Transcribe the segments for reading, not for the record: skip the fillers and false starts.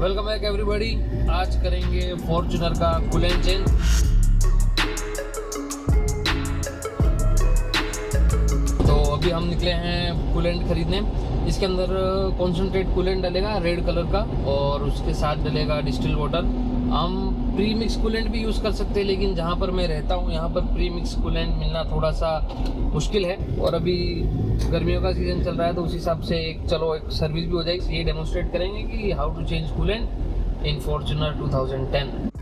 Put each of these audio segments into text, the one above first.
Welcome back everybody. आज करेंगे Fortuner का कूलेंट चेंज। तो अभी हम निकले हैं कूलेंट खरीदने। इसके अंदर कॉन्सेंट्रेट कूलेंट डलेगा रेड कलर का और उसके साथ डलेगा डिस्टिल वाटर। हम प्री मिक्स कूलेंट भी यूज़ कर सकते हैं, लेकिन जहाँ पर मैं रहता हूँ यहाँ पर प्री मिक्स कूलेंट मिलना थोड़ा सा मुश्किल है और अभी गर्मियों का सीज़न चल रहा है, तो उस हिसाब से एक सर्विस भी हो जाएगी। ये डेमोन्स्ट्रेट करेंगे कि how to change coolant in Fortuner 2010।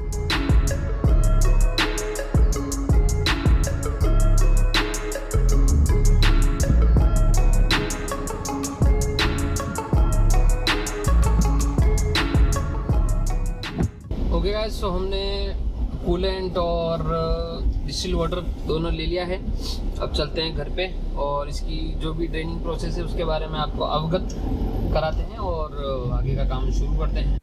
Okay guys, so हमने कूलेंट और डिस्टिल वाटर दोनों ले लिया है। अब चलते हैं घर पे और इसकी जो भी ड्रेनिंग प्रोसेस है उसके बारे में आपको अवगत कराते हैं और आगे का काम शुरू करते हैं।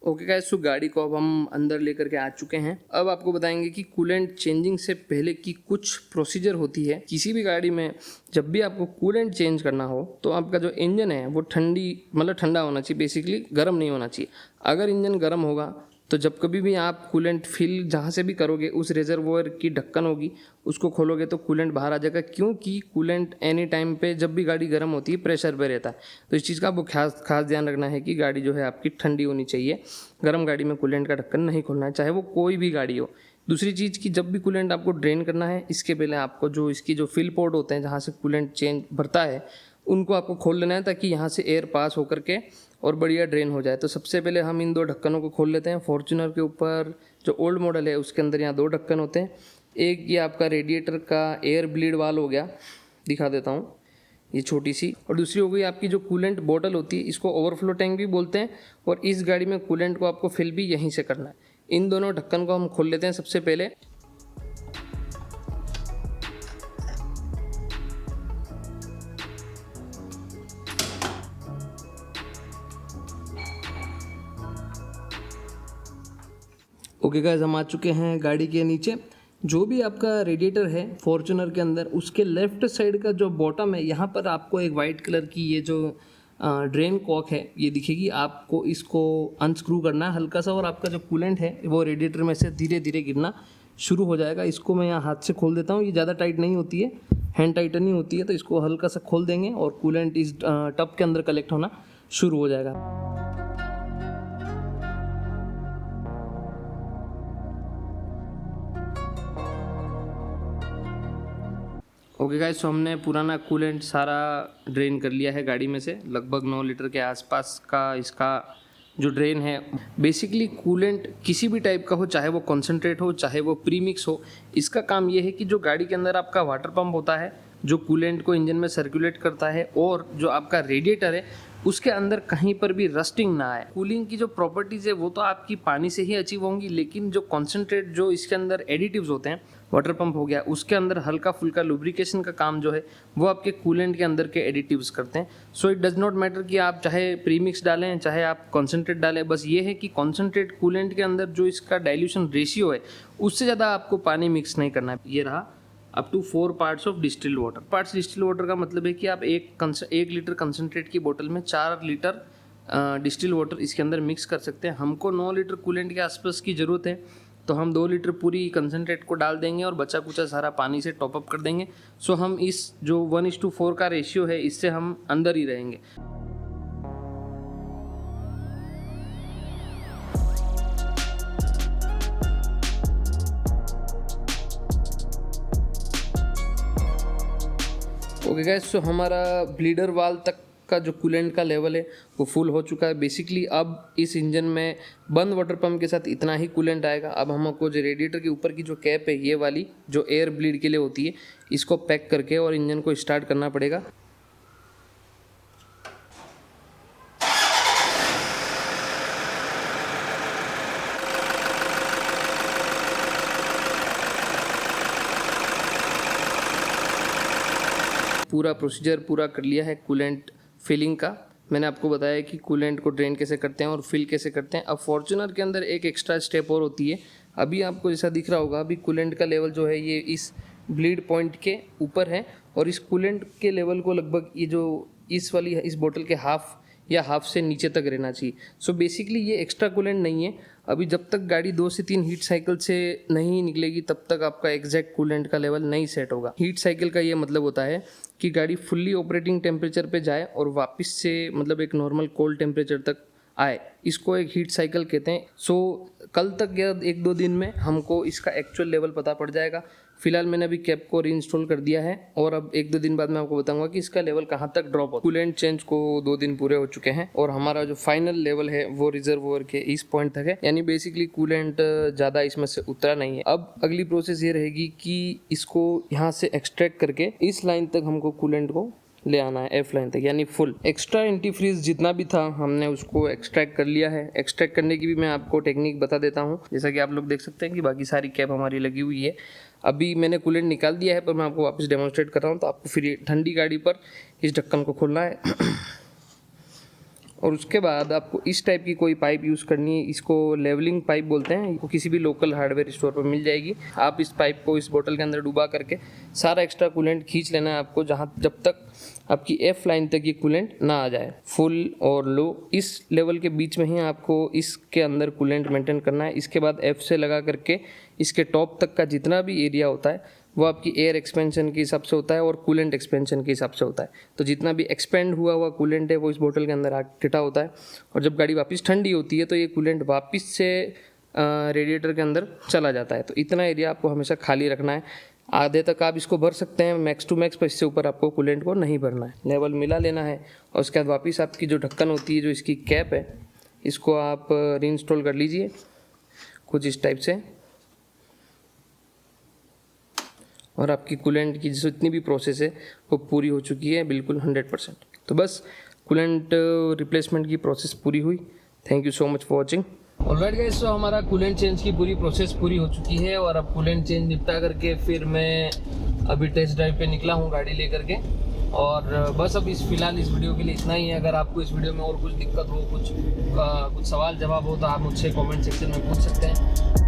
ओके गाइस, सो गाड़ी को अब हम अंदर लेकर के आ चुके हैं। अब आपको बताएंगे कि कूलेंट चेंजिंग से पहले की कुछ प्रोसीजर होती है। किसी भी गाड़ी में जब भी आपको कूलेंट चेंज करना हो तो आपका जो इंजन है वो ठंडा होना चाहिए, बेसिकली गर्म नहीं होना चाहिए। अगर इंजन गर्म होगा तो जब कभी भी आप कूलेंट फिल जहाँ से भी करोगे उस रिजर्वोयर की ढक्कन होगी, उसको खोलोगे तो कूलेंट बाहर आ जाएगा, क्योंकि कूलेंट एनी टाइम पे जब भी गाड़ी गर्म होती है प्रेशर पे रहता है। तो इस चीज़ का आपको खास ध्यान रखना है कि गाड़ी जो है आपकी ठंडी होनी चाहिए। गर्म गाड़ी में कूलेंट का ढक्कन नहीं खोलना है, चाहे वो कोई भी गाड़ी हो। दूसरी चीज़ कि जब भी कूलेंट आपको ड्रेन करना है, इसके पहले आपको जो इसकी जो फिल पोर्ट होते हैं जहाँ से कूलेंट चेंज भरता है उनको आपको खोल लेना है, ताकि यहाँ से एयर पास होकर के और बढ़िया ड्रेन हो जाए। तो सबसे पहले हम इन दो ढक्कनों को खोल लेते हैं। फॉर्च्यूनर के ऊपर जो ओल्ड मॉडल है उसके अंदर यहाँ दो ढक्कन होते हैं। एक ये आपका रेडिएटर का एयर ब्लीड वाल हो गया, दिखा देता हूँ, ये छोटी सी। और दूसरी हो गई आपकी जो कूलेंट बोतल होती है, इसको ओवरफ्लो टैंक भी बोलते हैं, और इस गाड़ी में कूलेंट को आपको फिल भी यहीं से करना है। इन दोनों ढक्कन को हम खोल लेते हैं सबसे पहले। ओके गाइस, हम आ चुके हैं गाड़ी के नीचे। जो भी आपका रेडिएटर है फॉर्च्यूनर के अंदर, उसके लेफ्ट साइड का जो बॉटम है, यहाँ पर आपको एक वाइट कलर की ये जो ड्रेन कॉक है ये दिखेगी। आपको इसको अनस्क्रू करना है हल्का सा, और आपका जो कूलेंट है वो रेडिएटर में से धीरे धीरे गिरना शुरू हो जाएगा। इसको मैं यहाँ हाथ से खोल देता हूँ, ये ज़्यादा टाइट नहीं होती है, हैंड टाइटन नहीं होती है, तो इसको हल्का सा खोल देंगे और कूलेंट इस टब के अंदर कलेक्ट होना शुरू हो जाएगा। ओके गाइस, तो हमने पुराना कूलेंट सारा ड्रेन कर लिया है गाड़ी में से। लगभग 9 लीटर के आसपास का इसका जो ड्रेन है। बेसिकली कूलेंट किसी भी टाइप का हो, चाहे वो कॉन्सेंट्रेट हो चाहे वो प्रीमिक्स हो, इसका काम ये है कि जो गाड़ी के अंदर आपका वाटर पंप होता है जो कूलेंट को इंजन में सर्कुलेट करता है, और जो आपका रेडिएटर है उसके अंदर कहीं पर भी रस्टिंग ना आए। कूलिंग की जो प्रॉपर्टीज़ है वो तो आपकी पानी से ही अचीव होंगी, लेकिन जो कॉन्सेंट्रेट जो इसके अंदर एडिटिव्स होते हैं, वाटर पंप हो गया, उसके अंदर हल्का फुल्का लुब्रिकेशन का काम जो है वो आपके कूलेंट के अंदर के एडिटिव्स करते हैं। So it does not matter कि आप चाहे प्रीमिक्स डालें चाहे आप कॉन्सेंट्रेट डालें, बस ये है कि कॉन्सेंट्रेट कूलेंट के अंदर जो इसका डाइल्यूशन रेशियो है उससे ज़्यादा आपको पानी मिक्स नहीं करना है। ये रहा up to 4 parts of distil water. Parts distil water का मतलब है कि आप एक लीटर कंसनट्रेट की बोतल में 4 लीटर डिस्टिल वाटर इसके अंदर मिक्स कर सकते हैं। हमको 9 लीटर कूलेंट के आसपास की ज़रूरत है, तो हम 2 लीटर पूरी कंसनट्रेट को डाल देंगे और बचा कुचा सारा पानी से टॉपअप कर देंगे। सो हम इस जो 1:4 का रेशियो है इससे हम अंदर ही रहेंगे। ओके गाइस, सो हमारा ब्लीडर वाल तक का जो कूलेंट का लेवल है वो फुल हो चुका है। बेसिकली अब इस इंजन में बंद वाटर पंप के साथ इतना ही कूलेंट आएगा। अब हमको जो रेडिएटर के ऊपर की जो कैप है ये वाली जो एयर ब्लीड के लिए होती है, इसको पैक करके और इंजन को स्टार्ट करना पड़ेगा। पूरा प्रोसीजर पूरा कर लिया है कूलेंट फिलिंग का। मैंने आपको बताया कि कूलेंट को ड्रेन कैसे करते हैं और फिल कैसे करते हैं। अब फॉर्च्यूनर के अंदर एक एक्स्ट्रा स्टेप और होती है। अभी आपको जैसा दिख रहा होगा, अभी कूलेंट का लेवल जो है ये इस ब्लीड पॉइंट के ऊपर है और इस कूलेंट के लेवल को लगभग ये जो इस बोतल के हाफ से नीचे तक रहना चाहिए। सो बेसिकली ये एक्स्ट्रा कूलेंट नहीं है। अभी जब तक गाड़ी 2 से 3 हीट साइकिल से नहीं निकलेगी तब तक आपका एग्जैक्ट कूलेंट का लेवल नहीं सेट होगा। हीट साइकिल का ये मतलब होता है कि गाड़ी फुल्ली ऑपरेटिंग टेम्परेचर पे जाए और वापस से मतलब एक नॉर्मल कोल्ड टेम्परेचर तक आए, इसको एक हीट साइकिल कहते हैं। सो कल तक या 1-2 दिन में हमको इसका एक्चुअल लेवल पता पड़ जाएगा। फिलहाल मैंने अभी कैप को रीइंस्टॉल कर दिया है और अब 1-2 दिन बाद मैं आपको बताऊंगा कि इसका लेवल कहाँ तक ड्रॉप हो। कूलेंट चेंज को 2 दिन पूरे हो चुके हैं और हमारा जो फाइनल लेवल है वो रिजर्वोयर के इस पॉइंट तक है, यानी बेसिकली कूलेंट ज़्यादा इसमें से उतरा नहीं है। अब अगली प्रोसेस ये रहेगी कि इसको यहाँ से एक्सट्रैक्ट करके इस लाइन तक हमको कूलेंट को ले आना है, एफ लाइन तक, यानी फुल। एक्स्ट्रा एंटीफ्रीज जितना भी था हमने उसको एक्सट्रैक्ट कर लिया है। एक्सट्रैक्ट करने की भी मैं आपको टेक्निक बता देता हूँ। जैसा कि आप लोग देख सकते हैं कि बाकी सारी कैप हमारी लगी हुई है। अभी मैंने कूलेंट निकाल दिया है पर मैं आपको वापस डेमोन्स्ट्रेट कर रहा हूँ। तो आपको फिर ठंडी गाड़ी पर इस ढक्कन को खोलना है और उसके बाद आपको इस टाइप की कोई पाइप यूज़ करनी है। इसको लेवलिंग पाइप बोलते हैं। वो किसी भी लोकल हार्डवेयर स्टोर पर मिल जाएगी। आप इस पाइप को इस बोतल के अंदर डुबा करके सारा एक्स्ट्रा कूलेंट खींच लेना है आपको, जहाँ जब तक आपकी एफ लाइन तक ये कूलेंट ना आ जाए। फुल और लो इस लेवल के बीच में ही आपको इसके अंदर कूलेंट मेंटेन करना है। इसके बाद एफ से लगा करके इसके टॉप तक का जितना भी एरिया होता है वो आपकी एयर एक्सपेंशन के हिसाब से होता है और कूलेंट एक्सपेंशन के हिसाब से होता है। तो जितना भी एक्सपेंड हुआ कूलेंट है वो इस बोतल के अंदर आटा होता है और जब गाड़ी वापस ठंडी होती है तो ये कूलेंट वापस से रेडिएटर के अंदर चला जाता है। तो इतना एरिया आपको हमेशा खाली रखना है। आधे तक आप इसको भर सकते हैं मैक्स टू मैक्स, पर इससे ऊपर आपको कूलेंट को नहीं भरना है। लेवल मिला लेना है और उसके बाद वापस आपकी जो ढक्कन होती है, जो इसकी कैप है, इसको आप रीइंस्टॉल कर लीजिए कुछ इस टाइप से और आपकी कूलेंट की जितनी भी प्रोसेस है वो पूरी हो चुकी है बिल्कुल 100%। तो बस कूलेंट रिप्लेसमेंट की प्रोसेस पूरी हुई। Thank you so much for watching. Alright guys, तो हमारा कूलेंट चेंज की पूरी प्रोसेस पूरी हो चुकी है और अब कूलेंट चेंज निपटा करके फिर मैं अभी टेस्ट ड्राइव पे निकला हूँ गाड़ी लेकर के। और बस अब फिलहाल इस वीडियो के लिए इतना ही है। अगर आपको इस वीडियो में और कुछ दिक्कत हो, कुछ सवाल जवाब हो तो आप मुझसे कमेंट सेक्शन में पूछ सकते हैं।